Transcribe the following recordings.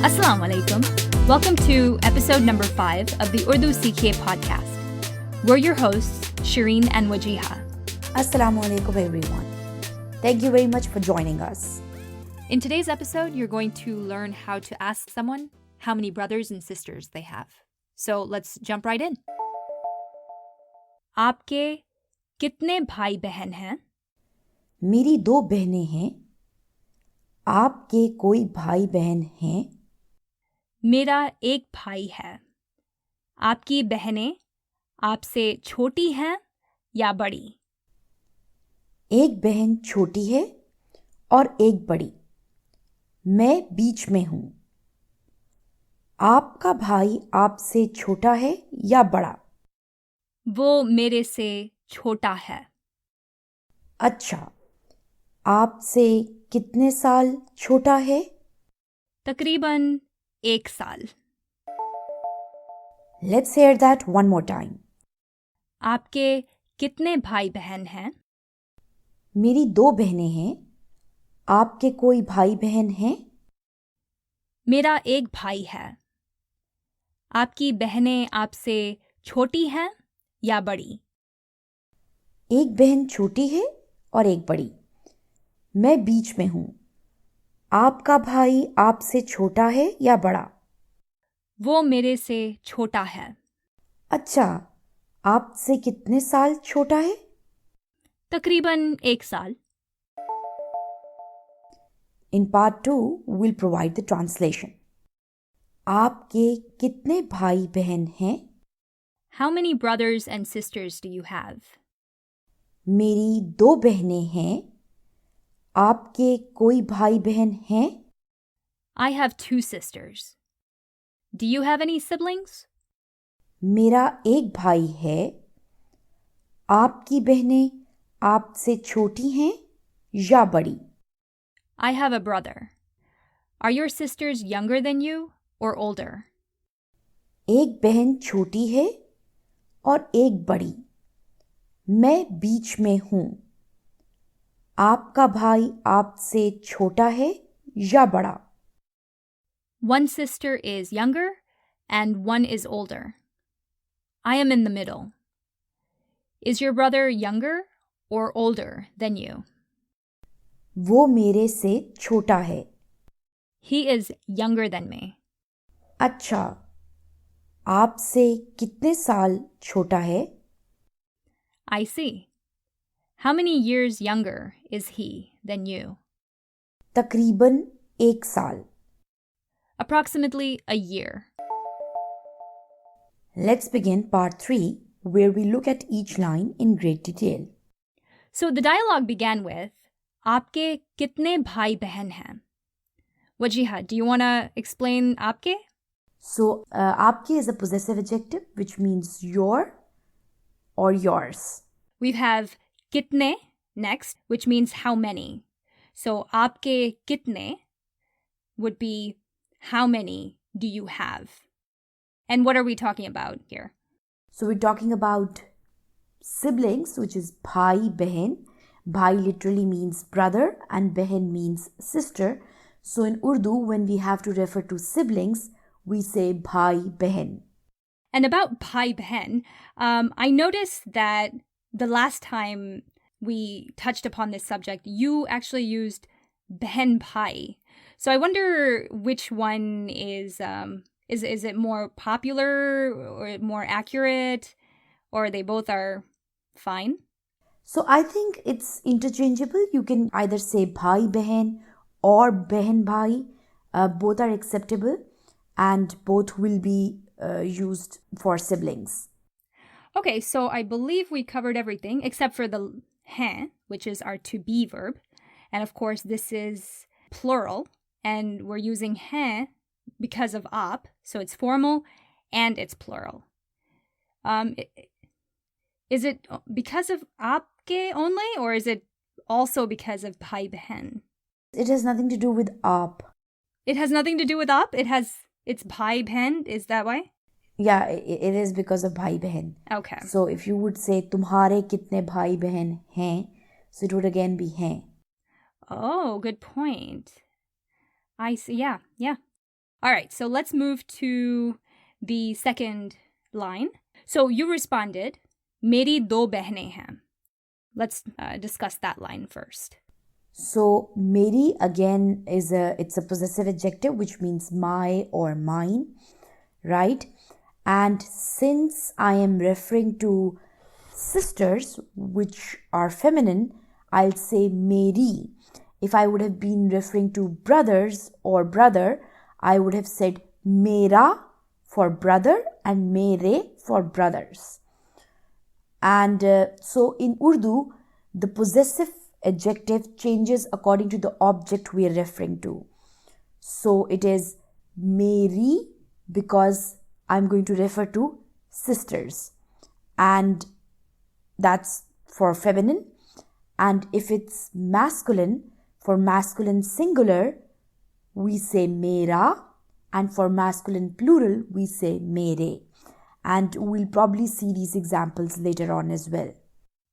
Assalamu alaikum. Welcome to episode number 5 of the Urdu Seekhiye podcast. We're your hosts, Shireen and Wajiha. Assalamu alaikum everyone. Thank you very much for joining us. In today's episode, you're going to learn how to ask someone how many brothers and sisters they have. So let's jump right in. आपके कितने भाई बहन हैं? मेरी 2 बहनें हैं. आपके कोई भाई बहन हैं? मेरा एक भाई है. आपकी बहनें आपसे छोटी हैं या बड़ी? एक बहन छोटी है और एक बड़ी. मैं बीच में हूँ. आपका भाई आपसे छोटा है या बड़ा? वो मेरे से छोटा है. अच्छा. आपसे कितने साल छोटा है? तकरीबन 1 साल. Let's hear that one more time. आपके कितने भाई बहन हैं? मेरी 2 बहनें हैं. आपके कोई भाई बहन हैं? मेरा एक भाई है. आपकी बहनें आपसे छोटी हैं या बड़ी? एक बहन छोटी है और एक बड़ी. मैं बीच में हूँ. आपका भाई आपसे छोटा है या बड़ा? वो मेरे से छोटा है. अच्छा. आपसे कितने साल छोटा है? तकरीबन 1 साल. In part 2, we'll provide the translation. आपके कितने भाई बहन हैं? How many brothers and sisters do you have? मेरी 2 बहनें हैं. आपके कोई भाई बहन हैं? I have 2 sisters. Do you have any siblings? मेरा एक भाई है. आपकी बहनें आपसे छोटी हैं या बड़ी? I have a brother. Are your sisters younger than you or older? एक बहन छोटी है और एक बड़ी. मैं बीच में हूँ. आपका भाई आपसे छोटा है या बड़ा? One sister is younger and one is older. I am in the middle. Is your brother younger or older than you? वो मेरे से छोटा है. He is younger than me. अच्छा. आपसे कितने साल छोटा है? I see. How many years younger is he than you? तकरीबन 1 साल. Approximately a year. Let's begin part 3, where we look at each line in great detail. So the dialogue began with, आपके कितने भाई बहन हैं? Wajiha, do you want to explain आपके? So, आपके is a possessive adjective, which means your or yours. We have कितने next, which means how many. So आपके कितने would be how many do you have? And what are we talking about here? So, we're talking about siblings, which is bhai, behen. Bhai literally means brother and behen means sister. So, in Urdu, when we have to refer to siblings, we say bhai, behen. And about bhai behen, I noticed that the last time we touched upon this subject, you actually used behen bhai. So I wonder which one is it more popular or more accurate, or they both are fine? So, I think it's interchangeable. You can either say bhai, behen or behen bhai. Both are acceptable and both will be used for siblings. Okay, so I believe we covered everything except for the hain, which is our to be verb. And of course, this is plural, and we're using hain because of aap, so it's formal and it's plural. Is it because of aapke only, or is it also because of bhai behen? It has nothing to do with aap. It has nothing to do with aap? It's bhai behen, is that why? Yeah, it is because of bhai behen. Okay. So if you would say तुम्हारे कितने भाई बहन हैं, so it would again be हैं. Oh, good point. I see. Yeah. All right, so let's move to the second line. So you responded, मेरी दो बहनें हैं. Let's discuss that line first. So meri again it's a possessive adjective which means my or mine, right? And since I am referring to sisters which are feminine, I'll say meri. If I would have been referring to brothers or brother, I would have said mera for brother and mere for brothers. And so in Urdu, the possessive adjective changes according to the object we are referring to. So it is meri because I'm going to refer to sisters, and that's for feminine. And if it's masculine, for masculine singular, we say mera, and for masculine plural, we say mere. And we'll probably see these examples later on as well.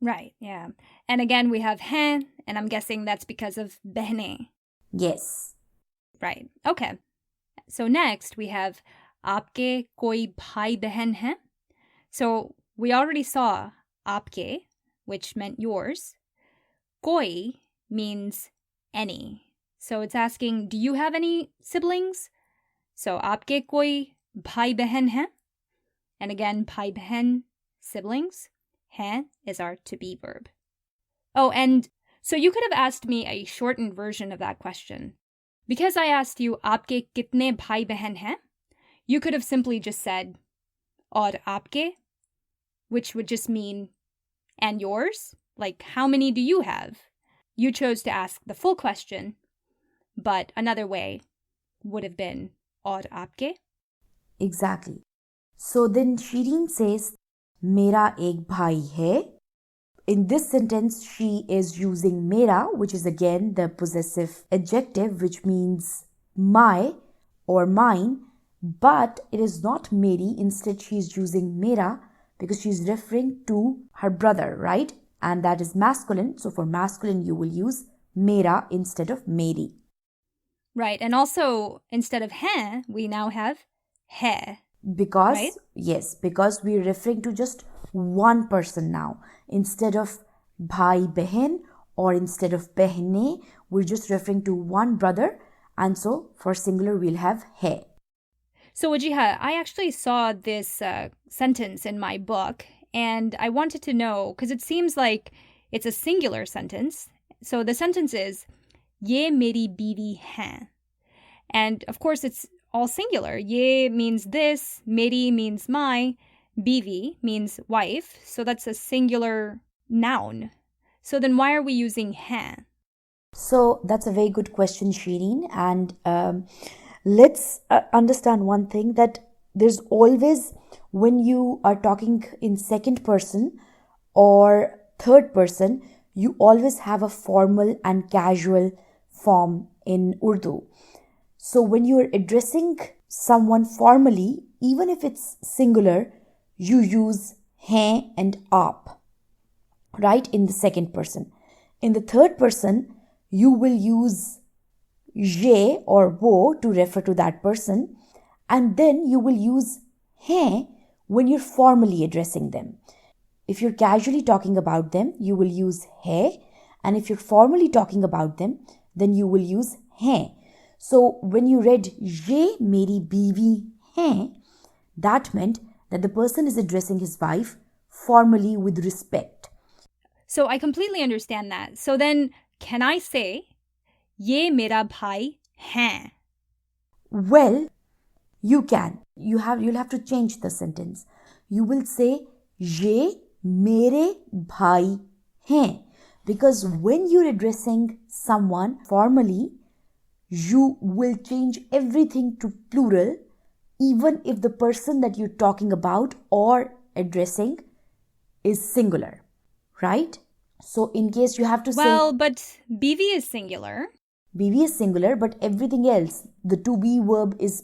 Right, yeah. And again, we have hain, and I'm guessing that's because of behne. Yes. Right, okay. So next, we have aapke koi bhai behan hai? So we already saw aapke, which meant yours. Koi means any. So it's asking, do you have any siblings? So aapke koi bhai behan hai? And again, bhai behan, siblings. Hain is our to be verb. Oh, and so you could have asked me a shortened version of that question. Because I asked you, aapke kitne bhai behan hai? You could have simply just said, aur aapke, which would just mean, and yours? Like, how many do you have? You chose to ask the full question, but another way would have been, aur aapke? Exactly. So then Shireen says, Mera ek bhai hai. In this sentence, she is using mera, which is again the possessive adjective, which means my or mine, but it is not meri. Instead, she is using mera because she is referring to her brother, right? And that is masculine. So for masculine, you will use mera instead of meri. Right. And also, instead of hain, we now have hai. Because, right? Yes, because we're referring to just one person now. Instead of bhai behen or instead of behne, we're just referring to one brother. And so for singular, we'll have hai. So Wajiha, I actually saw this sentence in my book, and I wanted to know, because it seems like it's a singular sentence. So the sentence is, ye meri biwi hain. And of course, it's all singular. Ye means this, meri means my, biwi means wife. So that's a singular noun. So then why are we using hain? So that's a very good question, Shireen. And let's understand one thing, that there's always, when you are talking in second person or third person, you always have a formal and casual form in Urdu. So when you are addressing someone formally, even if it's singular, you use hain and aap, right, in the second person. In the third person, you will use ye or wo to refer to that person, and then you will use hain when you're formally addressing them. If you're casually talking about them, you will use hai, and if you're formally talking about them, then you will use hain. So when you read ye meri biwi hai, that meant that the person is addressing his wife formally with respect. So I completely understand that. So then can I say ye mera bhai hai? Well, you can. You'll have to change the sentence. You will say ye mere bhai hain, because when you're addressing someone formally, you will change everything to plural, even if the person that you're talking about or addressing is singular, right? So in case you have to say... Well, but biwi is singular. Biwi is singular, but everything else, the to be verb is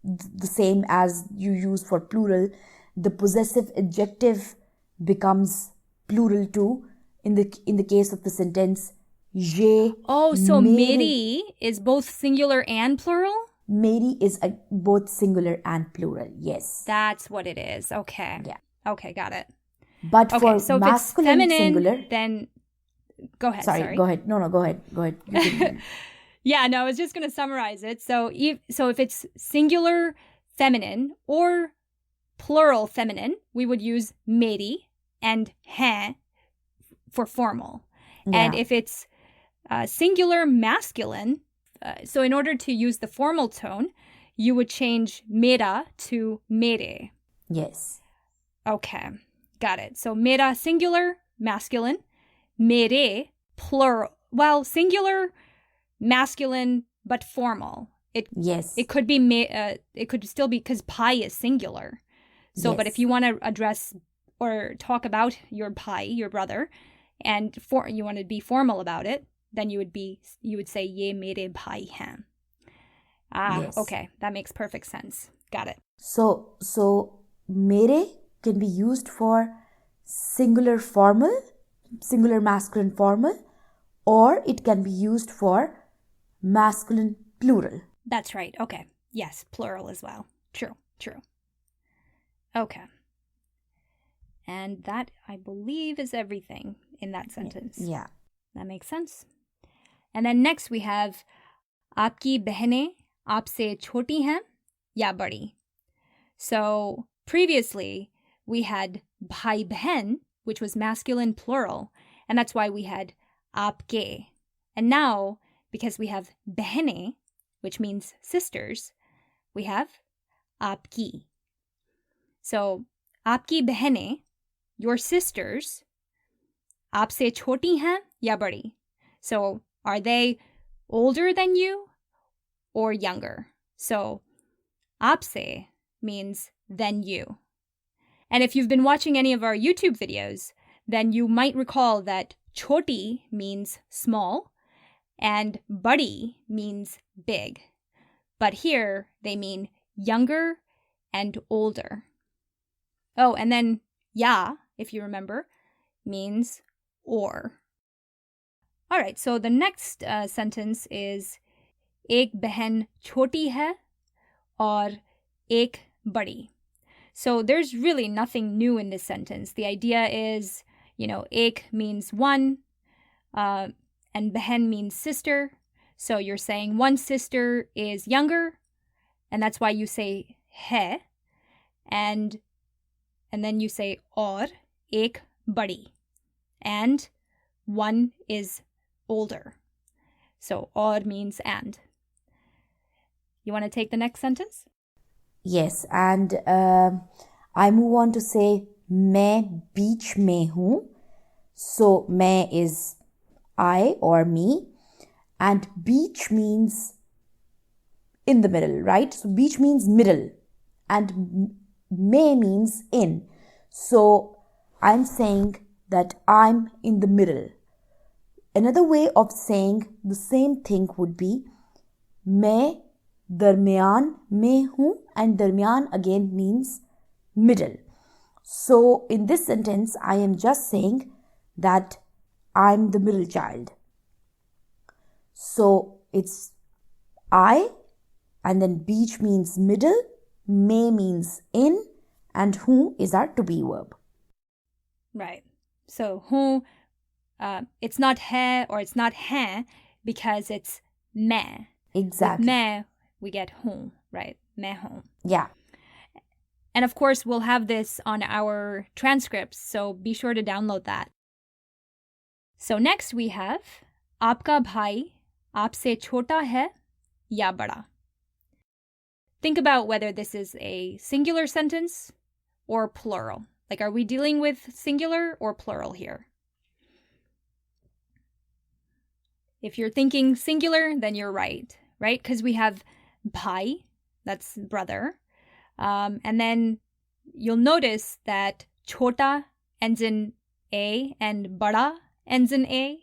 the same as you use for plural. The possessive adjective becomes plural too. In the case of the sentence, ye. Oh, so meri is both singular and plural? Meri is both singular and plural. Yes. That's what it is. Okay. Yeah. Okay, got it. But Okay, for so if it's masculine feminine, singular, then go ahead. sorry, go ahead. No, go ahead. Go ahead. You can, Yeah, no, I was just going to summarize it. So if it's singular feminine or plural feminine, we would use meri and hain for formal. yeah. And if it's singular masculine, so in order to use the formal tone, you would change mera to mere. Yes. Okay, got it. So mera singular masculine, mere plural. Well, singular masculine but formal. Yes. It could be it could still be because pi is singular. So, but if you want to address or talk about your pi, your brother, and you want to be formal about it, then you would say ye mere bhai hain. Yes. Okay, that makes perfect sense. Got it. So mere can be used for singular formal, singular masculine formal, or it can be used for masculine plural. That's right. Okay. Yes, plural as well. True. Okay. And that, I believe, is everything in that sentence. Yeah. That makes sense. And then next we have आपकी बहनें आपसे छोटी हैं या बड़ी. So previously we had भाई बहन, which was masculine plural, and that's why we had आपके. And now, because we have बहनें, which means sisters, we have आपकी. So आपकी बहनें, your sisters, आपसे छोटी हैं या बड़ी. So are they older than you or younger? So आपसे means than you. And if you've been watching any of our YouTube videos, then you might recall that choti means small and badi means big. But here they mean younger and older. Oh, and then ya, if you remember, means or. All right, so the next sentence is एक बहन छोटी है और एक बड़ी. So there's really nothing new in this sentence. The idea is, ek means one, and behen means sister. So you're saying one sister is younger, and that's why you say hai, and then you say aur ek badi, and one is older. So aur means and. You want to take the next sentence? Yes, and I move on to say मैं बीच में हूँ. So मैं is I or me, and beach means in the middle, right? So beach means middle, and में means in. So I'm saying that I'm in the middle. Another way of saying the same thing would be मैं दरमियान में हूँ, and दरमियान again means middle. So in this sentence, I am just saying that I'm the middle child. So it's I, and then beach means middle, may means in, and who is our to be verb. Right. So who, it's not hai or it's not hain because it's मैं. Exactly. With मैं, we get whom, right? मैं हूँ. Yeah. And of course, we'll have this on our transcripts, so be sure to download that. So next we have आपका भाई आपसे छोटा है या बड़ा. Think about whether this is a singular sentence or plural. Like, are we dealing with singular or plural here? If you're thinking singular, then you're right? Because we have bhai, that's brother. And then you'll notice that chota ends in A and bada ends in A,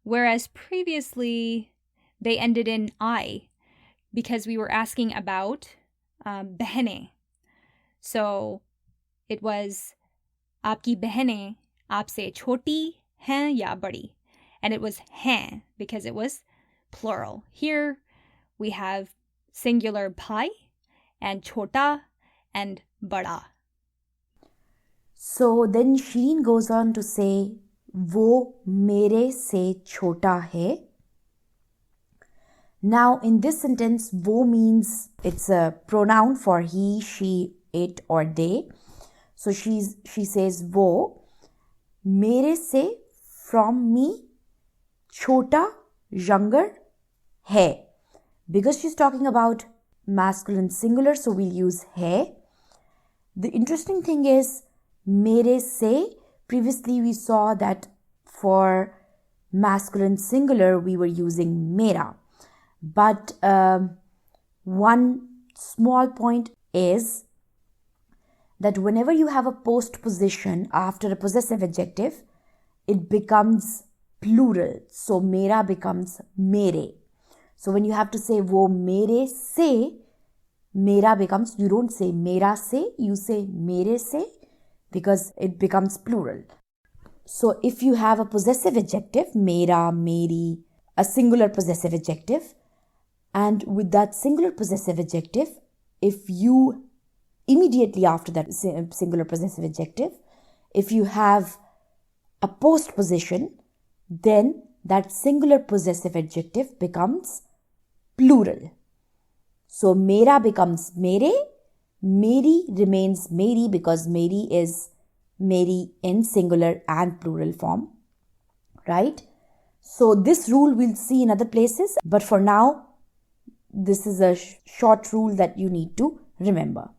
whereas previously they ended in I because we were asking about behene. So it was आपकी बहनें आपसे छोटी हैं या बड़ी, and it was हैं because it was plural. Here we have singular bhai, and chota and bada. So then Shireen goes on to say, वो मेरे से छोटा है. Now in this sentence, वो means it's a pronoun for he, she, it or they. So she says वो मेरे से from me छोटा younger है. Because she's talking about masculine singular, so we'll use है. The interesting thing is मेरे से, previously we saw that for masculine singular we were using मेरा. But one small point is that whenever you have a postposition after a possessive adjective, it becomes plural. So मेरा becomes मेरे. So when you have to say वो मेरे से, मेरा becomes, you don't say मेरा से, you say मेरे से, because it becomes plural. So if you have a possessive adjective, मेरा, मेरी, a singular possessive adjective, and with that singular possessive adjective, if you immediately after that singular possessive adjective, if you have a postposition, then that singular possessive adjective becomes plural. So मेरा becomes मेरे, मेरी remains मेरी because मेरी is मेरी in singular and plural form, right? So this rule we'll see in other places, but for now, this is a short rule that you need to remember.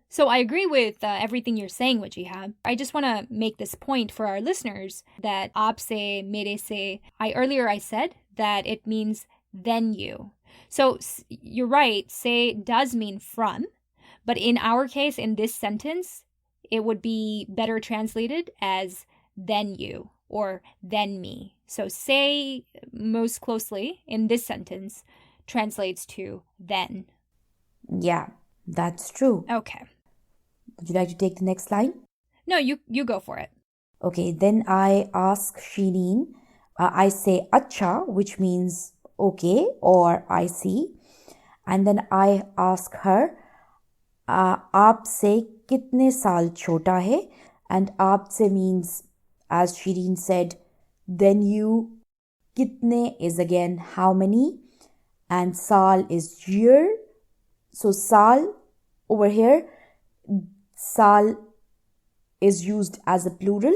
So I agree with everything you're saying, Wajiha. I just want to make this point for our listeners that aap se, mere se, earlier I said that it means then you. So you're right, se does mean from, but in our case, in this sentence, it would be better translated as then you or then me. So se most closely in this sentence translates to then. Yeah, that's true. Okay. Would you like to take the next line? No, you go for it. Okay, then I ask Shireen, I say acha, which means okay or I see. And then I ask her, aap se kitne saal chota hai? And aap se means, as Shireen said, then you. Kitne is again how many. And saal is year. So saal over here, saal is used as a plural.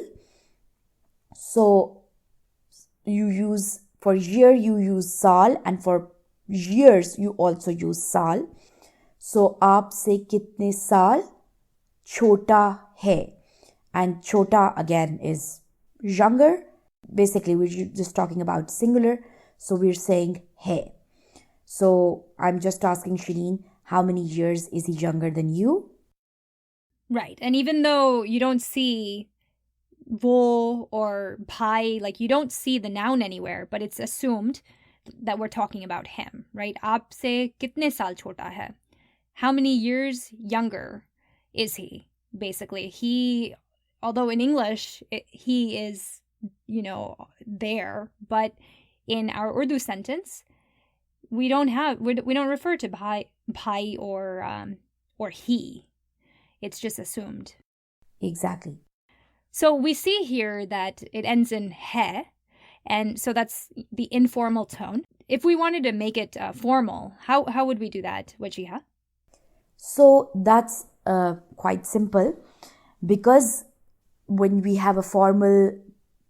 So you use, for year you use saal, and for years you also use saal. So aap se kitne saal chota hai? And chota again is younger. Basically we're just talking about singular, so we're saying hai. So I'm just asking Shireen, how many years is he younger than you? Right. And even though you don't see wo or bhai, like you don't see the noun anywhere, but it's assumed that we're talking about him, right? Aap se kitne saal chota hai? How many years younger is he? Basically, he, although in English he is, there, but in our Urdu sentence, we don't refer to bhai or he. It's just assumed. Exactly. So we see here that it ends in hai, and so that's the informal tone. If we wanted to make it formal, how would we do that, Wajiha? So that's quite simple, because when we have a formal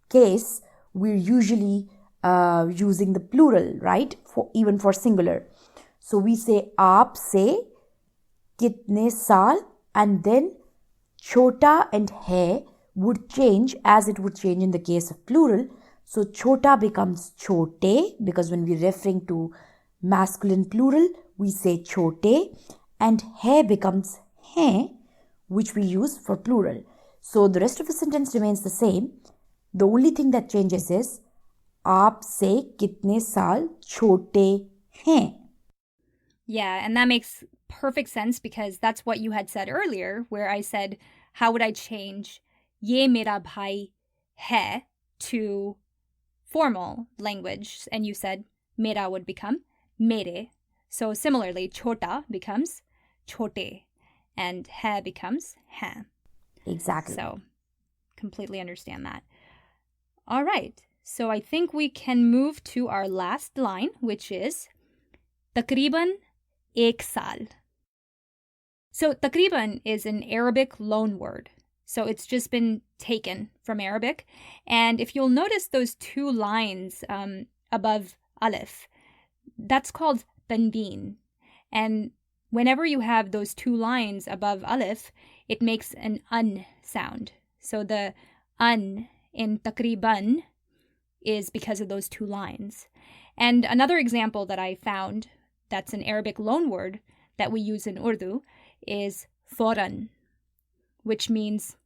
case, we're usually using the plural, right? Even for singular. So we say aap se kitne saal, and then chota and hai would change as it would change in the case of plural. So chota becomes chote, because when we're referring to masculine plural, we say chote, and hai becomes hai, which we use for plural. So the rest of the sentence remains the same. The only thing that changes is aap se kitne saal chote hain. Yeah, and that makes perfect sense, because that's what you had said earlier, where I said, how would I change ye mera bhai hai to formal language? And you said mera would become mere. So similarly, chota becomes chote and hai becomes hai. Exactly. So completely understand that. All right. So I think we can move to our last line, which is takriban ek saal. So takriban is an Arabic loan word. So it's just been taken from Arabic. And if you'll notice those two lines above alif, that's called tanbeen. And whenever you have those two lines above alif, it makes an un sound. So the un in takriban is because of those two lines. And another example that I found that's an Arabic loan word that we use in Urdu is foran, which means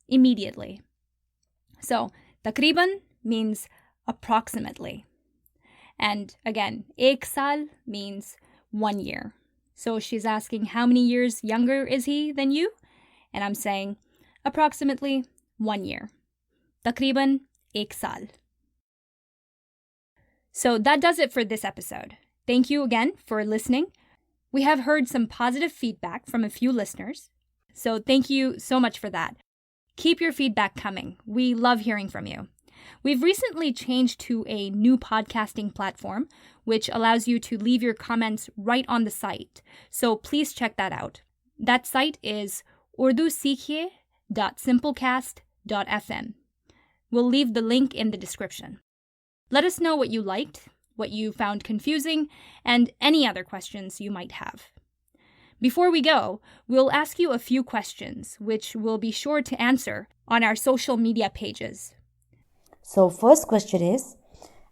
immediately. So takriban means approximately. And again, ek saal means 1 year. So she's asking, how many years younger is he than you? And I'm saying approximately 1 year. Takriban ek saal. So that does it for this episode. Thank you again for listening. We have heard some positive feedback from a few listeners. So thank you so much for that. Keep your feedback coming. We love hearing from you. We've recently changed to a new podcasting platform, which allows you to leave your comments right on the site. So please check that out. That site is urduseekhiye.simplecast.fm. We'll leave the link in the description. Let us know what you liked, what you found confusing, and any other questions you might have. Before we go, we'll ask you a few questions, which we'll be sure to answer on our social media pages. So first question is,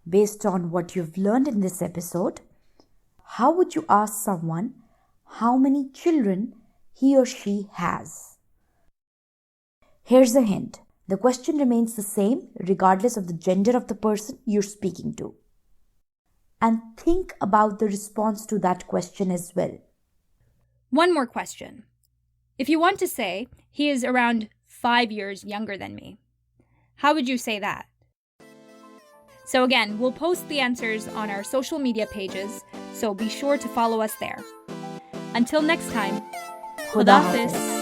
based on what you've learned in this episode, how would you ask someone how many children he or she has? Here's a hint. The question remains the same regardless of the gender of the person you're speaking to. And think about the response to that question as well. One more question. If you want to say, he is around 5 years younger than me, how would you say that? So again, we'll post the answers on our social media pages, so be sure to follow us there. Until next time, Khuda Hafiz.